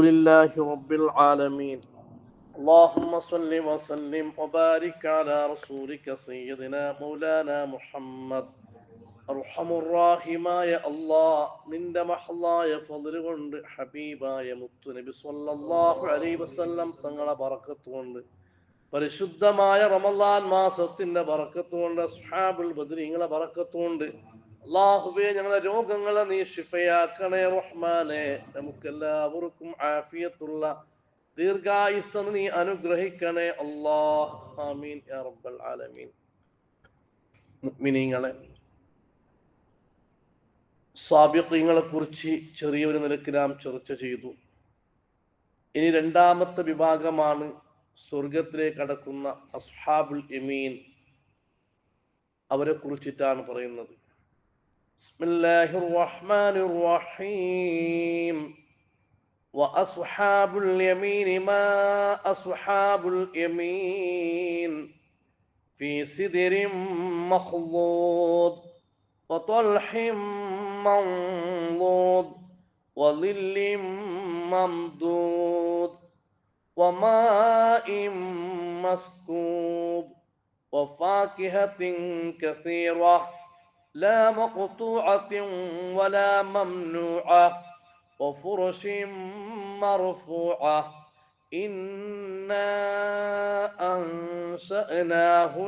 لله رب العالمين. اللهم صل وسلم وبارك على رسولك سيدنا مولانا محمد. അർഹമുറാഹിമായ അല്ലാഹ്, നിന്റെ മഹ്ലായ ഫദ്ല് കൊണ്ട് ഹബീബായ മുത്തുനബി സ്വല്ലല്ലാഹു അലൈഹി വസല്ലം തങ്ങളെ ബറക്കത്ത് കൊണ്ട്, പരിശുദ്ധമായ റമളാൻ മാസത്തിന്റെ ബറക്കത്ത് കൊണ്ട്, അസ്ഹാബുൽ ബദ്രീങ്ങളെ ബറക്കത്ത് കൊണ്ട്, അല്ലാഹുവേ ഞങ്ങളെ രോഗങ്ങളെ നീ ശിഫയാക്കണേ റഹ്മാനെ. നമുക്കെല്ലാവർക്കും ആഫിയത്തുള്ള ദീർഘായുസ്സ് നീ അനുഗ്രഹിക്കണേ അല്ലാഹ്. ആമീൻ യാ റബ്ബൽ ആലമീൻ. മുഅ്മിനീങ്ങളെ, സാബിഖീങ്ങളെ കുറിച്ച് ചെറിയൊരു നിലക്ക് നാം ചർച്ച ചെയ്തു. ഇനി രണ്ടാമത്തെ വിഭാഗമാണ് സ്വർഗത്തിലേക്ക് കടക്കുന്ന അസ്ഹാബുൽ യമീൻ. അവരെ കുറിച്ചിട്ടാണ് പറയുന്നത്. ബിസ്മില്ലാഹിർ റഹ്മാനിർ റഹീം. വഅസ്ഹാബുൽ യമീൻ മാ അസ്ഹാബുൽ യമീൻ ഫീ സിദ്രിൻ മഖ്ളൂദ് وطلح منضود وظل ممدود وماء مسكوب وفاكهة كثيرة لا مقطوعة ولا ممنوعة وفرش مرفوعة إنا أنشأناهن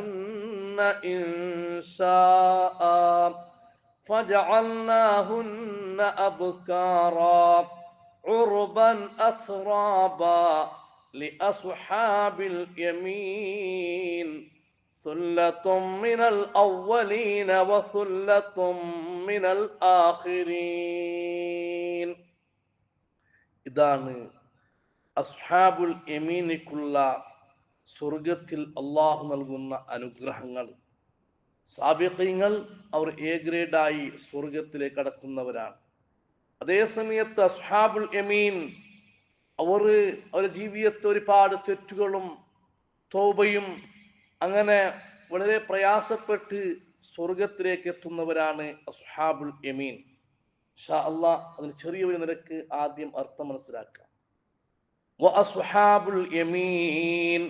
إنشاء فجعلناهن أبكارا عربا أترابا لأصحاب اليمين ثلة من الأولين وثلة من الآخرين. ഇതാണ് അസ്ഹാബുൽ യമീനിക്കുള്ള സ്വർഗത്തിൽ അള്ളാഹു നൽകുന്ന അനുഗ്രഹങ്ങൾ. സാബിഖീങ്ങൾ അവർ എ ഗ്രേഡായി സ്വർഗത്തിലേക്ക് കടക്കുന്നവരാണ്. അതേസമയത്ത് അസ്ഹാബുൽ യമീൻ അവരുടെ ജീവിതത്തിൽ ഒരുപാട് തെറ്റുകളും തൗബയും അങ്ങനെ വളരെ പ്രയാസപ്പെട്ട് സ്വർഗത്തിലേക്ക് എത്തുന്നവരാണ് അസ്ഹാബുൽ യമീൻ. ഇൻഷാ അല്ലാഹ് അതിന് ചെറിയൊരു നിരക്ക് ആദ്യം അർത്ഥം മനസ്സിലാക്കാം. വഅസ്ഹാബുൽ യമീൻ,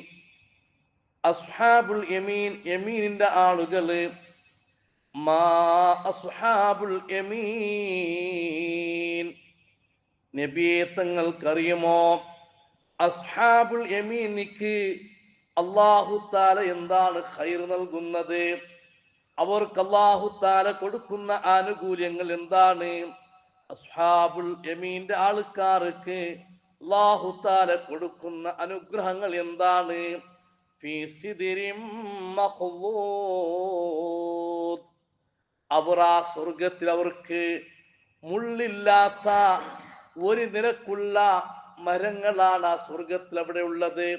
അസ്ഹാബുൽ യമീൻ, യമീനിന്റെ ആളുകള്. മാ അസ്ഹാബുൽ യമീൻ, നബിയെ തങ്ങൾക്കറിയുമോ അസ്ഹാബുൽ യമീനിക്ക് അല്ലാഹു തആല എന്താണ് ഖൈർ നൽകുന്നത്? അവർക്ക് അല്ലാഹു തആല കൊടുക്കുന്ന ആനുകൂല്യങ്ങൾ എന്താണ്? അസ്ഹാബുൽ യമീന്റെ ആൾക്കാർക്ക് അല്ലാഹു തആല കൊടുക്കുന്ന അനുഗ്രഹങ്ങൾ എന്താണ്? ഫീ സിദ്രിൻ മഖ്ളൂദ്, അവർ ആ സ്വർഗത്തിൽ അവർക്ക് മുള്ളില്ലാത്ത ഒരു നിരക്കുള്ള മരങ്ങളാണ് ആ സ്വർഗത്തിൽ അവിടെ ഉള്ളത്.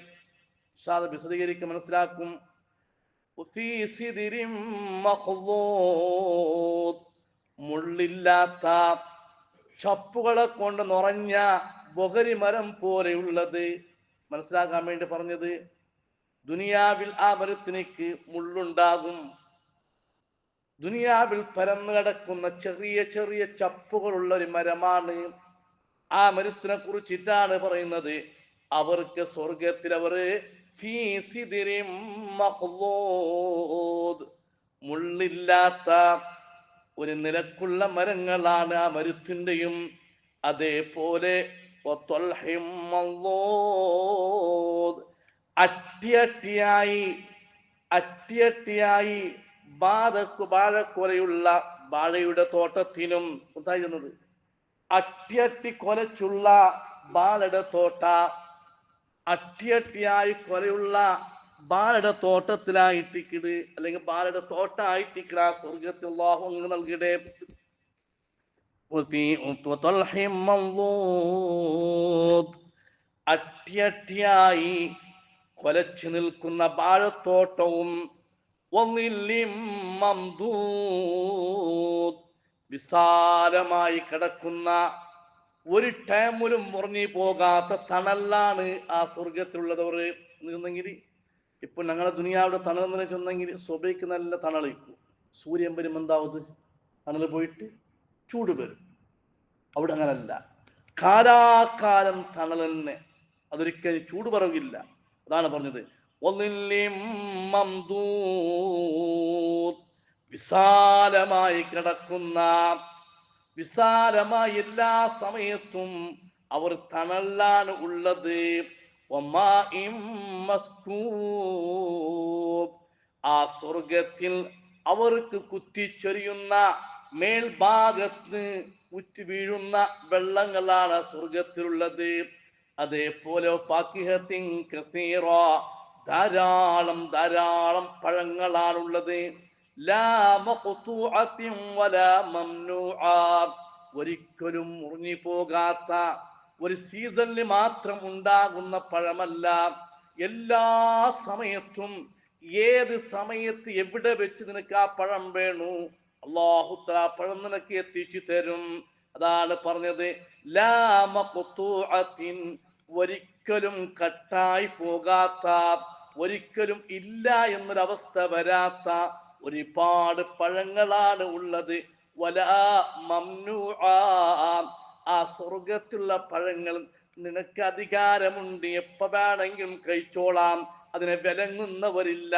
വിശദീകരിക്കാൻ മനസ്സിലാക്കും. ഫീ സിദ്രിൻ മഖ്ളൂദ്, മുള്ളില്ലാത്ത ചപ്പുകളെ കൊണ്ട് നിറഞ്ഞ ബൊഗരി മരം പോലെയുള്ളത്. മനസ്സിലാക്കാൻ വേണ്ടി പറഞ്ഞത്, ദുനിയാവിൽ ആ മരത്തിനേക്ക് മുള്ളുണ്ടാകും. ദുനിയാവിൽ പരന്നു കിടക്കുന്ന ചെറിയ ചെറിയ ചപ്പുകളുള്ള ഒരു മരമാണ്. ആ മരത്തിനെ കുറിച്ചിട്ടാണ് പറയുന്നത്, അവർക്ക് സ്വർഗത്തിൽ അവർ ഫീ സിദ്രിൻ മഖ്ളൂദ്, മുള്ളില്ലാത്ത ഒരു നിലക്കുള്ള മരങ്ങളാണ് ആ മരത്തിന്റെയും. അതേപോലെ അട്ടിയട്ടിയായി ബാഴക്കൊലയുള്ള ബാഴയുടെ തോട്ടത്തിനും ഉണ്ടായിരുന്നത്. അട്ടിയട്ടി കൊലച്ചുള്ള ബാഴയുടെ തോട്ട, അട്ടിയട്ടിയായി കൊലയുള്ള ബാഴയുടെ തോട്ടത്തിലായിട്ടിക്കിട്, അല്ലെങ്കിൽ ബാഴയുടെ തോട്ടായിട്ടിക്കിട സ്വർഗത്തിൽ അല്ലാഹു അങ്ങ് നൽകിടേ. അട്ടിയട്ടിയായി കൊലച്ചു നിൽക്കുന്ന ബാഴത്തോട്ടവും, വിശാലമായി കിടക്കുന്ന ഒരു ടൈമിലും മുറിഞ്ഞു പോകാത്ത തണലാണ് ആ സ്വർഗത്തിലുള്ളതവർ നിന്നെങ്കിൽ. ഇപ്പൊ ഞങ്ങളെ ദുനിയാവിടെ തണൽ എന്ന് ചെന്നെങ്കിൽ സ്വബയ്ക്ക് നല്ല തണലിക്കും. സൂര്യൻ വരും, എന്താവത് തണൽ പോയിട്ട് ചൂട് വരും. അവിടെ അങ്ങനല്ല, കാലാകാലം തണൽ തന്നെ, അതൊരിക്കലും ചൂട് പറവില്ല. അതാണ് പറഞ്ഞത് വിശാലമായി കിടക്കുന്ന, വിശാലമായി എല്ലാ സമയത്തും അവർ തണലാണ് ഉള്ളത്. ആ സ്വർഗത്തിൽ അവർക്ക് കുത്തിച്ചൊരിയുന്ന മേൽഭാഗത്ത് ഉറ്റി വീഴുന്ന വെള്ളങ്ങളാണ് സ്വർഗത്തിലുള്ളത്. അതേപോലെ ഫാക്കിഹത്തിൻ കസീറ, ധാരാളം ധാരാളം പഴങ്ങളാണുള്ളത്. ലാ മഖ്തൂഅത്തിൻ വലാ മംനൂഅ, ഒരിക്കലും മുറിഞ്ഞു പോകാത്ത, ഒരു സീസണിൽ മാത്രം ഉണ്ടാകുന്ന പഴമല്ല, എല്ലാ സമയത്തും ഏത് സമയത്ത് എവിടെ വെച്ച് നിനക്ക് ആ പഴം വേണു അല്ലാഹു തആല പഴം നിനക്ക് എത്തിച്ചു തരും. അതാണ് പറഞ്ഞത് ലാ മഖ്തൂഅത്തിൻ, ഒരിക്കലും കട്ടായി പോകാത്ത, ഒരിക്കലും ഇല്ല എന്നൊരവസ്ഥ വരാത്ത ഒരുപാട് പഴങ്ങളാണ് ഉള്ളത്. വലാ മംനൂഅ, ആ സ്വർഗത്തിലുള്ള പഴങ്ങൾ നിനക്ക് അധികാരമുണ്ട്, എപ്പോ വേണമെങ്കിലും കഴിച്ചോളാം, അതിനെ വിലങ്ങുന്നവരില്ല.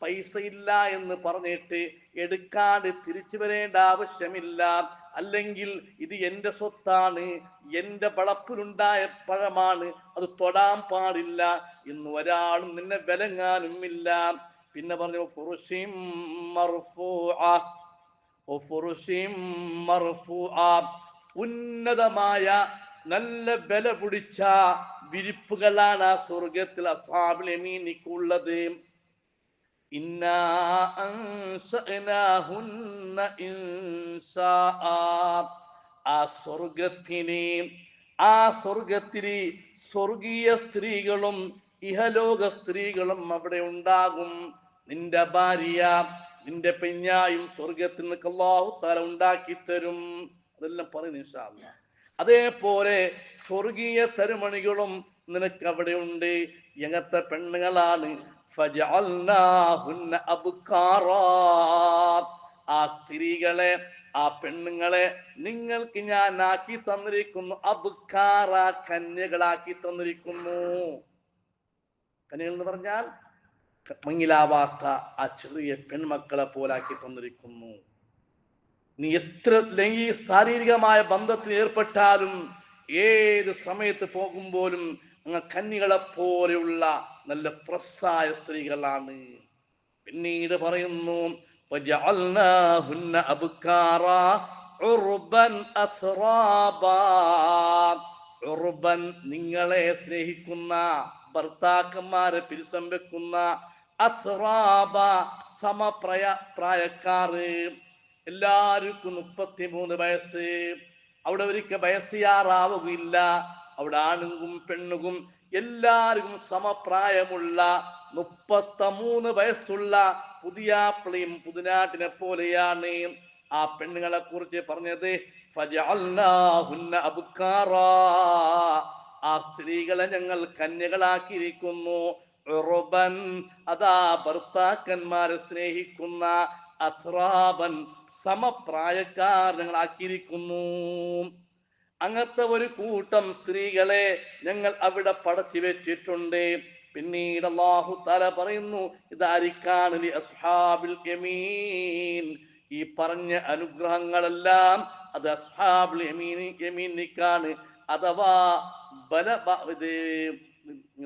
പൈസ ഇല്ല എന്ന് പറഞ്ഞിട്ട് എടുക്കാണ്ട് തിരിച്ചു വരേണ്ട ആവശ്യമില്ല. അല്ലെങ്കിൽ ഇത് എന്റെ സ്വത്താണ്, എന്റെ വളപ്പിലുണ്ടായ പഴമാണ്, അത് തൊടാൻ പാടില്ല എന്ന് ഒരാളും നിന്നെ വിലങ്ങാനും ഇല്ല. പിന്നെ പറഞ്ഞു ഫുറുഷിം മർഫൂഅ, ഫുറുഷിം മർഫൂഅ, ഉന്നതമായ നല്ല വില പിടിച്ച വിരിപ്പുകളാണ് ആ സ്വർഗത്തിൽ അസ്ഹാബുൽ യമീനിക്കുള്ളത്. ഇന്നാ അൻശഅനാഹുന്ന ഇൻശാഅ, ആ സ്വർഗത്തിനെ, ആ സ്വർഗത്തില് സ്വർഗീയ സ്ത്രീകളും ഇഹലോക സ്ത്രീകളും അവിടെ ഉണ്ടാകും. നിന്റെ ഭാര്യ, നിന്റെ പെഞ്ഞായും സ്വർഗത്തിൽ നിനക്ക് അല്ലാഹു തആല ഉണ്ടാക്കി തരും. അതെല്ലാം പറയുന്നു ഇൻഷാ അല്ലാഹ്. അതേപോലെ സ്വർഗീയ തരുമണികളും നിനക്ക് അവിടെ ഉണ്ട്. എങ്ങനത്തെ പെണ്ണുങ്ങളാണ്? ഫജഅൽനാഹുന്ന അബ്കാറാ, ആ സ്ത്രീകളെ, ആ പെണ്ണുങ്ങളെ നിങ്ങൾക്ക് ഞാൻ ആക്കി തന്നിരിക്കുന്നു. അബ്കാറ, കന്യകളാക്കി തന്നിരിക്കുന്നു. കന്യകൾ എന്ന് പറഞ്ഞാൽ മങ്ങിലാവാത്ത ആ ചെറിയ പെൺമക്കളെ പോലാക്കി തന്നിരിക്കുന്നു. നീ എത്ര ശാരീരികമായ ബന്ധത്തിൽ ഏർപ്പെട്ടാലും ഏത് സമയത്ത് പോകുമ്പോഴും കന്യകളെ പോലെയുള്ള നല്ല ഫ്രഷായ സ്ത്രീകളാണ്. പിന്നീട് പറയുന്നു നിങ്ങളെ സ്നേഹിക്കുന്ന ഭർത്താക്കന്മാരെ പിരിസം വെക്കുന്ന, അസ്റാബ സമപ്രായക്കാര്, എല്ലാവർക്കും 33 വയസ്സ്. അവിടെ ഒരിക്കൽ വയസ്സിയാറാവുകയില്ല. അവിടെ ആണുങ്ങും പെണ്ണുകും എല്ലാവർക്കും സമപ്രായമുള്ള 33 വയസ്സുള്ള പുതിയാപ്പിളയും പുതുനാട്ടിനെ പോലെയാണ്. ആ പെണ്ണുങ്ങളെ കുറിച്ച് പറഞ്ഞത് ഫജഅൽനാഹുന്ന അബ്കാറാ, ആ സ്ത്രീകളെ ഞങ്ങൾ കന്യകളാക്കിയിരിക്കുന്നു. ഉറുബൻ, അതാ ഭർത്താക്കന്മാരെ സ്നേഹിക്കുന്ന, അസ്റാബൻ സമപ്രായക്കാർ ഞങ്ങളാക്കിയിരിക്കുന്നു. അങ്ങനത്തെ ഒരു കൂട്ടം സ്ത്രീകളെ ഞങ്ങൾ അവിടെ പടച്ചു വെച്ചിട്ടുണ്ട്. പിന്നീട് അല്ലാഹു തആല പറയുന്നു ഇതാരിക്കാണ് ലി അസ്ഹാബിൽ യമീൻ, ഈ പറഞ്ഞ അനുഗ്രഹങ്ങളെല്ലാം അത് അസ്ഹാബുൽ യമീനിക്കാണ്. അഥവാ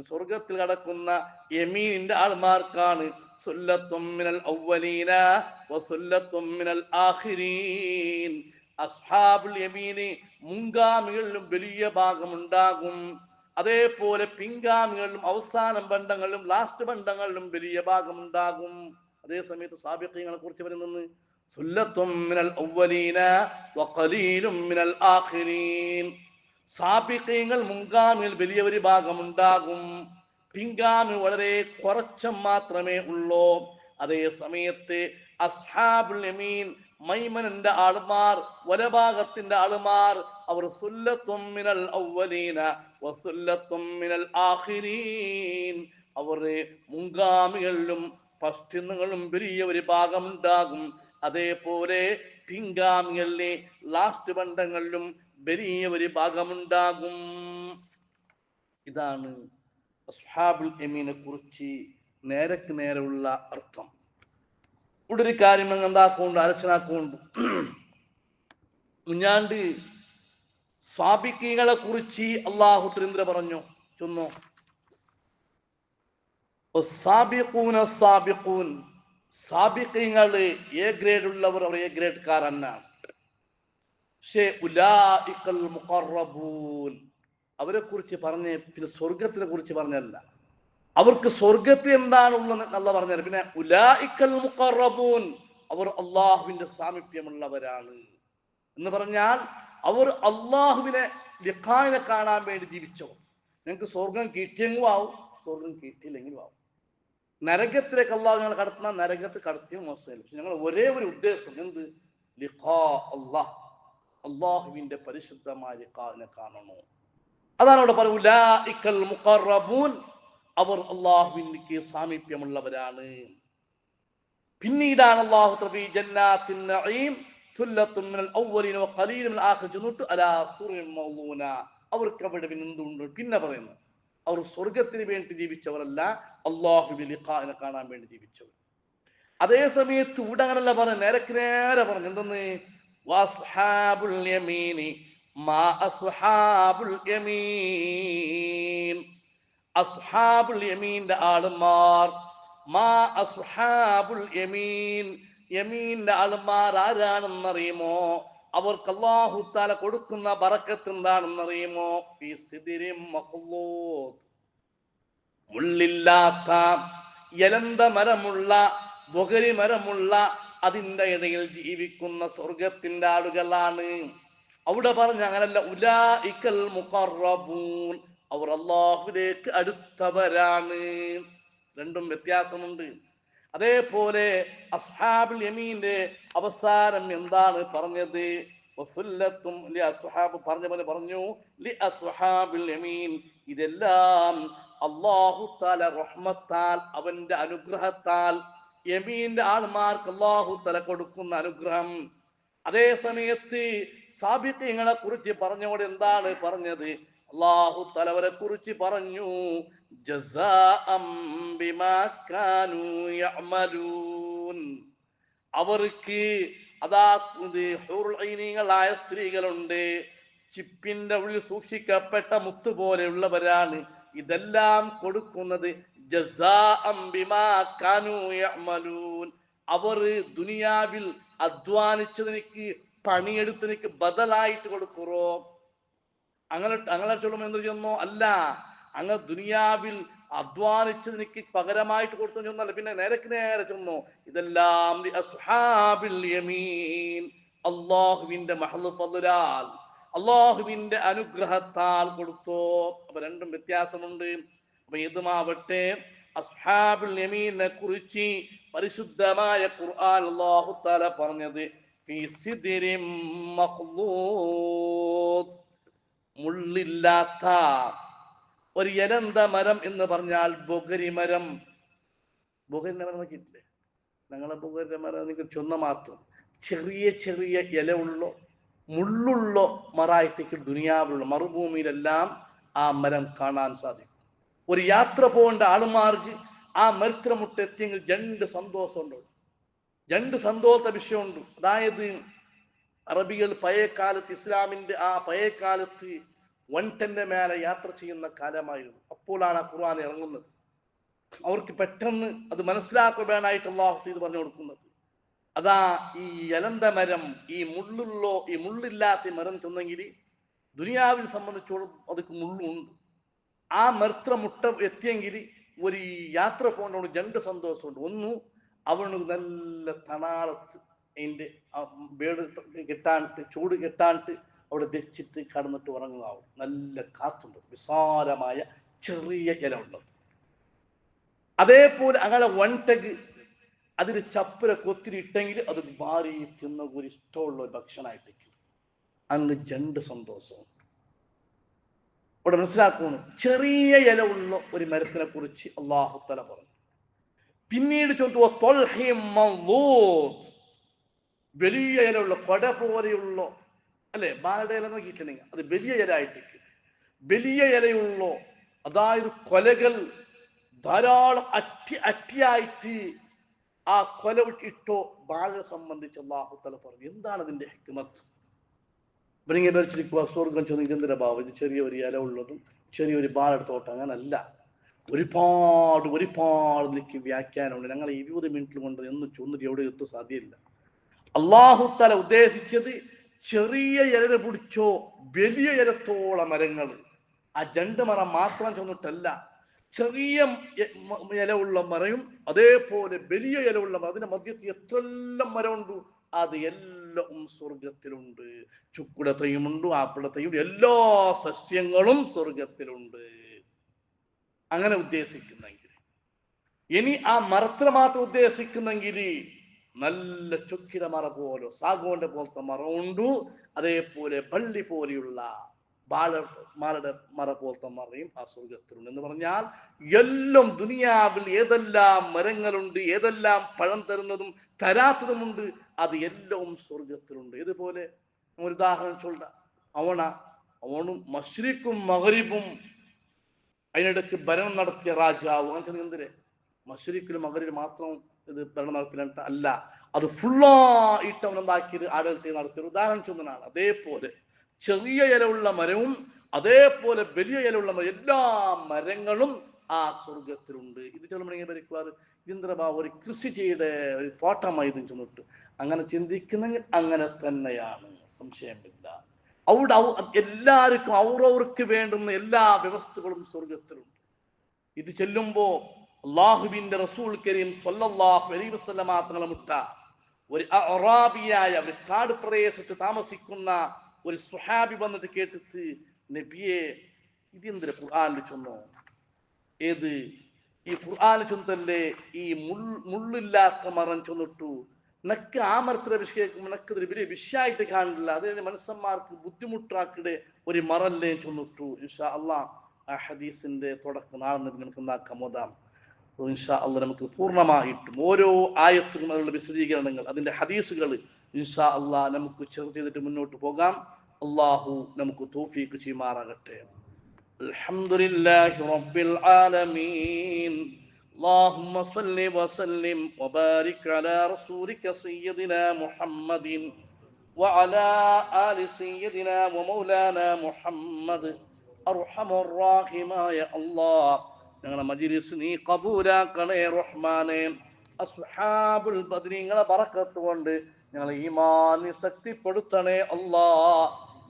സ്വർഗത്തിൽ കടക്കുന്ന യമീനിന്റെ ആൾമാർക്കാണ്. സുല്ലത്തും മിനൽ അവ്വലീന വസുല്ലത്തും മിനൽ ആഖിരീൻ. അസ്ഹാബുൽ യമീനി മുൻഗാമികളിലും വലിയ ഭാഗം ഉണ്ടാകും. അതേപോലെ പിൻഗാമികളിലും അവസാനം ബന്ധങ്ങളിലും ലാസ്റ്റ് ബന്ധങ്ങളിലും വലിയ ഭാഗം ഉണ്ടാകും. അതേ സമയത്ത് സാബിഖീങ്ങളെ കുറിച്ച് പറയുന്നത് സുല്ലത്തും മിനൽ അവ്വലീന വഖലീലും മിനൽ ആഖിരീൻ. സാബിഖീങ്ങൾ മുൻഗാമികൾ വലിയ ഒരു ഭാഗം ഉണ്ടാകും, പിൻഗാമി വളരെ കുറച്ചും മാത്രമേ ഉള്ളൂ. അതേ സമയത്ത് അസ്ഹാബുൽ യമീൻ മൈമനന്റെ ആൾമാർ, വലഭാഗത്തിന്റെ ആൾമാർ, അവർ സുല്ലത്തും മിനൽ അവ്വലീന വസുല്ലത്തും മിനൽ ആഖിരീൻ, അവർ മുൻഗാമികളിലും പശ്ചിമങ്ങളിലും വലിയ ഒരു ഭാഗം ഉണ്ടാകും. അതേപോലെ പിൻഗാമികളിലെ ലാസ്റ്റ് ബന്ധങ്ങളിലും വലിയ ഒരു ഭാഗമുണ്ടാകും. ഇതാണ് അസ്ഹാബുൽ യമീനെ കുറിച്ച് നേരക്ക് നേരെയുള്ള അർത്ഥം. ഇവിടെ ഒരു കാര്യം എന്താക്കൊണ്ട് ആലോചനാക്കൊണ്ട് മുഞ്ഞാണ്ട് സാബിക്കീങ്ങളെ കുറിച്ച് അള്ളാഹു തിരുന്ദ്ര പറഞ്ഞു ചൊന്നു, സാബിഖീങ്ങള് എ ഗ്രേഡ് ഉള്ളവർ അവർ എ ഗ്രേഡ്കാരനാണ്. പക്ഷേ ഉലൈക്കൽ മുഖറബൂൻ അവരെ കുറിച്ച് പറഞ്ഞ് പിന്നെ സ്വർഗത്തിനെ കുറിച്ച് പറഞ്ഞല്ല. അവർക്ക് സ്വർഗത്തിൽ എന്താണുള്ളത് അല്ല പറഞ്ഞത്. പിന്നെ ഉലൈക്കൽ മുഖറബൂൻ അവർ അള്ളാഹുവിന്റെ സാമീപ്യമുള്ളവരാണ് എന്ന് പറഞ്ഞാൽ അവർ അള്ളാഹുവിനെ ലിഖായിനെ കാണാൻ വേണ്ടി ജീവിച്ചവർ. ഞങ്ങൾക്ക് സ്വർഗം കിട്ടിയെങ്കിലും ആവും, സ്വർഗം കിട്ടിയില്ലെങ്കിലും ആവും. നരകത്തിലേക്ക് അള്ളാഹു ഞങ്ങൾ കടത്തുന്ന നരകത്തിൽ കടത്തിയ മോശം. പക്ഷെ ഞങ്ങൾ ഒരേ ഒരു ഉദ്ദേശം, എന്ത്? ലിഖാ അല്ലാഹ്, അള്ളാഹുവിന്റെ പരിശുദ്ധമായ ലിഖായിനെ കാണണോ. അതാണ് അവിടെ പറയുക ഉലൈക്കൽ മുഖറബൂൻ അവർ അള്ളാഹുവിന്റെ സാമീപ്യമുള്ളവരാണ്. പിന്നീടാണ് അള്ളാഹു തആല ജന്നാത്തിൻ നഈം സുല്ലത്തുൻ മിനൽ അവ്വലീന വഖലീലുൻ മിനൽ ആഖിരീൻ അലാ സുറുൻ മൗളൂന അവർക്ക് അവിടെ എന്തുണ്ട് പിന്നെ പറയുന്നത്? അവർ സ്വർഗത്തിന് വേണ്ടി ജീവിച്ചവരല്ല, അള്ളാഹുവിന്റെ ലിഖാഇനെ കാണാൻ വേണ്ടി ജീവിച്ചവർ. അതേ സമയത്ത് ഇവിടെ അങ്ങനല്ല പറഞ്ഞു, നേരെ പറഞ്ഞു എന്തെന്ന്? വഅസ്ഹാബുൽ യമീനി മാ അസ്ഹാബുൽ യമീൻ, അസ്ഹാബുൽ യമീന്റെ ആളുമാർ, മാ അസ്ഹാബുൽ യമീൻ, യമീന്റെ ആളുമാർ ആരാണെന്നറിയുമോ? അവർക്ക് അല്ലാഹു തആല കൊടുക്കുന്ന ബറക്കത്ത് എന്താണെന്നറിയുമോ? ഫീ സിദ്രിൻ മഖ്ലൂദ്, മുള്ളില്ലാത്ത യലന്ത മരമുള്ള ബൊഗരി മരമുള്ള അതിന്റെ ഇടയിൽ ജീവിക്കുന്ന സ്വർഗത്തിന്റെ ആളുകളാണ്. അവിടെ പറഞ്ഞ അങ്ങനല്ല, ഉലൈക്കൽ മുഖറബൂൻ അവർ അല്ലാഹുവിലേക്ക് അടുത്തവരാണ്. രണ്ടും വ്യത്യാസമുണ്ട്. അതേപോലെ അസ്ഹാബുൽ യമീന്റെ അവസാനം എന്താണ് പറഞ്ഞത്? വസുല്ലത്തും ലി അസ്ഹാബ് പറഞ്ഞ പോലെ പറഞ്ഞു ലി അസ്ഹാബുൽ യമീൻ. ഇതെല്ലാം അല്ലാഹു തആല റഹ്മത്താൽ അവന്റെ അനുഗ്രഹത്താൽ യമീന്റെ ആൾമാർക്ക് അല്ലാഹു തആല കൊടുക്കുന്ന അനുഗ്രഹം. അതേ സമയത്ത് സാബിഖീങ്ങളെ കുറിച്ച് പറഞ്ഞോട് എന്താണ് പറഞ്ഞത്? അല്ലാഹു തആല അവരെ കുറിച്ച് പറഞ്ഞു ജസാഅം ബിമാ കാനൂ യഅമലൂൻ. അവർക്ക് അതാ ഹൂറുൽ ഐനീങ്ങളായ സ്ത്രീകളുണ്ട്, ചിപ്പിന്റെ ഉള്ളിൽ സൂക്ഷിക്കപ്പെട്ട മുത്ത് പോലെയുള്ളവരാണ്. ഇതെല്ലാം കൊടുക്കുന്നത് ജസാഅം ബിമാ കാനൂ യഅമലൂൻ. അവർ ദുനിയാവിൽ അധ്വാനിച്ചതിനിക്ക് പണിയെടുത്തതിനിക്ക് ബദലായിട്ട് കൊടുക്കുറോ? അങ്ങനെ ചൊല്ലുമ്പോൾ എന്ത് ചെയ്യുന്നു? അല്ല, അങ്ങ് ദുനിയാവിൽ അധ്വാനിച്ചതിനിക്ക് പകരമായിട്ട് കൊടുത്തു ചെന്നല്ല. പിന്നെ നേരെ ചെന്നു ഇതെല്ലാം അസ്ഹാബിൽ യമീൻ, അള്ളാഹുവിന്റെ മഹ്ള് ഫദ്ലാൽ, അള്ളാഹുവിന്റെ അനുഗ്രഹത്താൽ കൊടുത്തോ. അപ്പൊ രണ്ടും വ്യത്യാസമുണ്ട്. അപ്പൊ ഇതുമാവട്ടെ അസ്ഹാബുൽ യമീനെ കുറിച്ച് പരിശുദ്ധമായ ഖുർആൻ അല്ലാഹു തആല പറഞ്ഞത് ഫീ സിദ്രിൻ മഖ്ലൂദ്, മുള്ളില്ലാത്ത ഒരു യലന്ത മരം എന്ന് പറഞ്ഞാൽ ബൊഗരി മരം. ബൊഗരിന്റെ മരം നോക്കിയിട്ടില്ലേ? ഞങ്ങളെ ബൊഗരിന്റെ മരം നിങ്ങൾക്ക് ചൊന്ന മാത്രം ചെറിയ ചെറിയ ഇല ഉള്ളോ മുള്ളുള്ളോ മറായിട്ടേക്ക് ദുനിയാവിലുള്ള മറുഭൂമിയിലെല്ലാം ആ മരം കാണാൻ സാധിക്കും. ഒരു യാത്ര പോകേണ്ട ആളുമാർക്ക് ആ മരത്തിനെ മുട്ടെത്തിയെങ്കിൽ രണ്ട് സന്തോഷമുണ്ട്, രണ്ട് സന്തോഷ വിഷയമുണ്ട്. അതായത് അറബികൾ പഴയ കാലത്ത്, ഇസ്ലാമിന്റെ ആ പഴയ കാലത്ത് വൻടന്റെ മേലെ യാത്ര ചെയ്യുന്ന കാലമായിരുന്നു. അപ്പോഴാണ് ആ ഖുർആൻ ഇറങ്ങുന്നത്. അവർക്ക് പെട്ടെന്ന് അത് മനസ്സിലാക്കുവാനായിട്ട് അല്ലാഹു ഇത് പറഞ്ഞു കൊടുക്കുന്നത്. അതാ ഈ യലന്ത മരം, ഈ മുള്ളില്ലാത്ത മരം ചെന്നെങ്കിൽ ദുനിയാവിനെ സംബന്ധിച്ചോളം അതൊക്കെ മുള്ളുണ്ട്. ആ മരത്ര മുട്ട എത്തിയെങ്കിൽ ഒരു യാത്ര പോകേണ്ട രണ്ട് സന്തോഷമുണ്ട്. ഒന്ന്, അവന് നല്ല തണാളത്ത് അതിൻ്റെ വേട് കെട്ടാണ്ട് ചൂട് കെട്ടാണ്ട് അവിടെ വെച്ചിട്ട് കടന്നിട്ട് ഉറങ്ങാവും. നല്ല കാറ്റുണ്ട്, വിശാലമായ ചെറിയ ഇല ഉള്ളത്. അതേപോലെ അങ്ങനെ വൺടഗ് അതിൽ ചപ്പര കൊത്തിരി ഇട്ടെങ്കിൽ അത് മാറി തിന്ന ഒരു ഇഷ്ടമുള്ള ഒരു ഭക്ഷണമായിട്ടേക്ക് അന്ന് രണ്ട് സന്തോഷവും ഇവിടെ മനസ്സിലാക്കുന്നു. ചെറിയ ഇല ഉള്ള ഒരു മരത്തിനെ കുറിച്ച് അല്ലാഹു തആല പറഞ്ഞു. പിന്നീട് ചോദിച്ചു വലിയ ഇലയുള്ള കൊട പോലെയുള്ള അല്ലെ? ബാലയുടെ ഇല നോക്കിയിട്ടുണ്ടെങ്കിൽ അത് വലിയ ഇലയായിട്ടേക്ക്, വലിയ ഇലയുള്ളോ, അതായത് കൊലകൾ ധാരാളം അറ്റിയായിട്ട് ആ കൊല ഇട്ടോ ബാലയെ സംബന്ധിച്ച് അല്ലാഹു തആല പറഞ്ഞു. എന്താണ് അതിന്റെ ഹിക്മത്ത്? ഇവരിങ്ങനെ ധരിച്ചിരിക്കുക സ്വർഗം ചെന്ന് ഇതെന്തിന്റെ ഭാവം, ഇത് ചെറിയൊരു ഇല ഉള്ളതും ചെറിയൊരു ബാലെടുത്തോട്ടെ. അങ്ങനല്ല, ഒരുപാട് എനിക്ക് വ്യാഖ്യാനമുണ്ട്. ഞങ്ങൾ 20 മിനിറ്റ് കൊണ്ട് എന്ന് ചൊന്നിട്ട് എവിടെ എത്തും സാധ്യമില്ല. അല്ലാഹു തആല ഉദ്ദേശിച്ചത് ചെറിയ ഇല പിടിച്ചോ വലിയ ഇലത്തോളം മരങ്ങൾ, ആ ജണ്ട് മരം മാത്രം ചെന്നിട്ടല്ല, ചെറിയ ഇല ഉള്ള മരയും അതേപോലെ വലിയ ഇല ഉള്ള മരം, അതിന്റെ മധ്യത്തിൽ എത്രയെല്ലാം മരമുണ്ട്, അത് എല്ലാം സ്വർഗത്തിലുണ്ട്. ചുക്കുടത്തയുമുണ്ട്, ആപ്പിളത്തയും, എല്ലാ സസ്യങ്ങളും സ്വർഗത്തിലുണ്ട്. അങ്ങനെ ഉദ്ദേശിക്കുന്നെങ്കിൽ, ഇനി ആ മരത്തിന് മാത്രം ഉദ്ദേശിക്കുന്നെങ്കിൽ നല്ല ചൊക്കിട മറ പോലെ സാഗോന്റെ പോലത്തെ മരമുണ്ട്, അതേപോലെ പള്ളി പോലെയുള്ള മാലയുടെ മറ പോലത്തെ മറയും ആ സ്വർഗത്തിലുണ്ട്. എന്ന് പറഞ്ഞാൽ എല്ലാം ദുനിയാവിൽ ഏതെല്ലാം മരങ്ങളുണ്ട്, ഏതെല്ലാം പഴം തരുന്നതും തരാത്തതുമുണ്ട്, അത് എല്ലാം സ്വർഗത്തിലുണ്ട്. ഇതുപോലെ ഒരു ഉദാഹരണം ചൊല്ല, അവനും മശ്രിക്കും മഗ്രിബും അതിനിടയ്ക്ക് ഭരണം നടത്തിയ രാജാവ്. അങ്ങനെ എന്തിനെ മശ്രിക്കിലും മഗ്രിബിലും മാത്രം ഇത് ഭരണം നടത്തിയിട്ട് അല്ല, അത് ഫുള്ളായിട്ട് അവൻ എന്താക്കിയത് ആടലത്തെ നടത്തിയ ഉദാഹരണം ചൊന്നാണ്. അതേപോലെ ചെറിയ ഇലയുള്ള മരവും അതേപോലെ വലിയ ഇലയുള്ള മരം, എല്ലാ മരങ്ങളും ആ സ്വർഗത്തിലുണ്ട്. ഇത് ചെല്ലുമ്പോഴെങ്കിൽ ഭരിക്കുവാറ് ഇന്ദ്രബാബു ഒരു കൃഷി ചെയ്ത ഒരു തോട്ടമായി ഇത് ചെന്നിട്ട് അങ്ങനെ ചിന്തിക്കുന്നെങ്കിൽ അങ്ങനെ തന്നെയാണ്, സംശയമില്ല. അവിടെ എല്ലാവർക്കും അവരവർക്ക് വേണ്ടുന്ന എല്ലാ വ്യവസ്ഥകളും സ്വർഗത്തിലുണ്ട്. ഇത് ചെല്ലുമ്പോ അള്ളാഹുവിന്റെ റസൂൽ കരീം സ്വല്ലല്ലാഹു അലൈഹി വസല്ലമ തങ്ങളെ മുട്ട ഒരു അറാബിയായ, ഒരു കാട് പ്രദേശത്ത് താമസിക്കുന്ന ഒരു സുഹാബി വന്നിട്ട് കേട്ടിട്ട്, നബിയെ ഇതെന്തിന് ഖുർആനിൽ ചൊന്നോ? ഏത് ഈ ഖുർആനിൽ ചൊന്നല്ലേ ഈ മുള്ളില്ലാത്ത മരം ചൊന്നിട്ടു, നക്ക് ആ മരത്തിലെ വിഷയം നക്ക് വലിയ വിഷയമായിട്ട് കാണില്ല, അത് മനുഷ്യന്മാർക്ക് ബുദ്ധിമുട്ടാക്കിടെ ഒരു മറല്ലേ ചൊന്നിട്ടു. ഇൻഷാ അള്ളാഹ് ആ ഹദീസിന്റെ തുടക്കം നാളെ നമുക്ക് ഉണ്ടാക്കാം, ഓതാം. ഇൻഷാ അള്ളാഹ് നമുക്ക് പൂർണ്ണമായിട്ടും ഓരോ ആയത്തും അതിനുള്ള വിശദീകരണങ്ങൾ, അതിന്റെ ഹദീസുകൾ ഇൻഷാ അള്ളാഹ് നമുക്ക് ചെറുത് ചെയ്തിട്ട് മുന്നോട്ട് പോകാം. അള്ളാഹു നമുക്ക് തൗഫീഖ് ചെയ്യുമാറാകട്ടെ. അൽഹംദുലില്ലാഹി റബ്ബിൽ ആലമീൻ. اللهم صل وسلم وبارك على رسولك سيدنا محمد وعلى آل سيدنا ومولانا محمد أرحم الراحمين. يا الله ഞങ്ങളുടെ മജ്‌ലിസ് നീ കബൂലാക്കണേ റഹ്മാനേ. അസ്ഹാബുൽ ബദ്രി നിങ്ങളെ ബറക്കത്ത് കൊണ്ട് ഞങ്ങളെ ഈമാൻ ശക്തിപ്പെടുത്തണേ അല്ലാഹ്.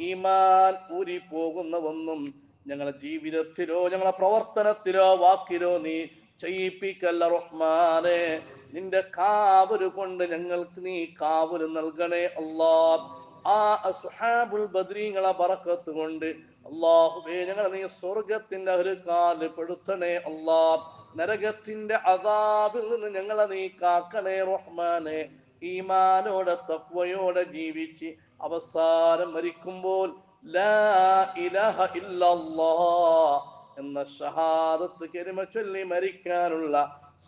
ഈമാൻ ഊരി പോകുന്നതൊന്നും ഞങ്ങളുടെ ജീവിതത്തിലോ ഞങ്ങളുടെ പ്രവർത്തനത്തിലോ വാക്കിലോ നീ ചെയ്യിപ്പിക്കല്ല റഹ്മാനേ. നിന്റെ കാവല് കൊണ്ട് ഞങ്ങൾക്ക് നീ കാവല് നൽകണേ അല്ലാഹ്. ആ അസ്ഹാബുൽ ബദ്രീങ്ങളെ ബറക്കത്ത് കൊണ്ട് അല്ലാഹുവേ ഞങ്ങളെ നീ സ്വർഗത്തിന്റെ അഹ്ലുകാരിൽ പെടുത്തണേ അല്ലാഹ്. നരകത്തിന്റെ അദാബിൽ നിന്ന് ഞങ്ങളെ നീ കാക്കണേ റഹ്മാനേ. ഈമാനോടെ തഖ്വയോടെ ജീവിച്ച് അവസാനം മരിക്കുമ്പോൾ ലാ ഇലാഹ ഇല്ലല്ലാഹ് എന്ന ഷഹാദത്ത് കലിമ ചൊല്ലി മരിക്കാനുള്ള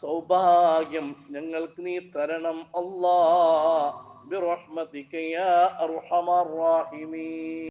സൗഭാഗ്യം ഞങ്ങൾക്ക് നീ തരണം അല്ലാഹ്. ബിറഹ്മതിക യാ അർഹമർ റഹീമീൻ.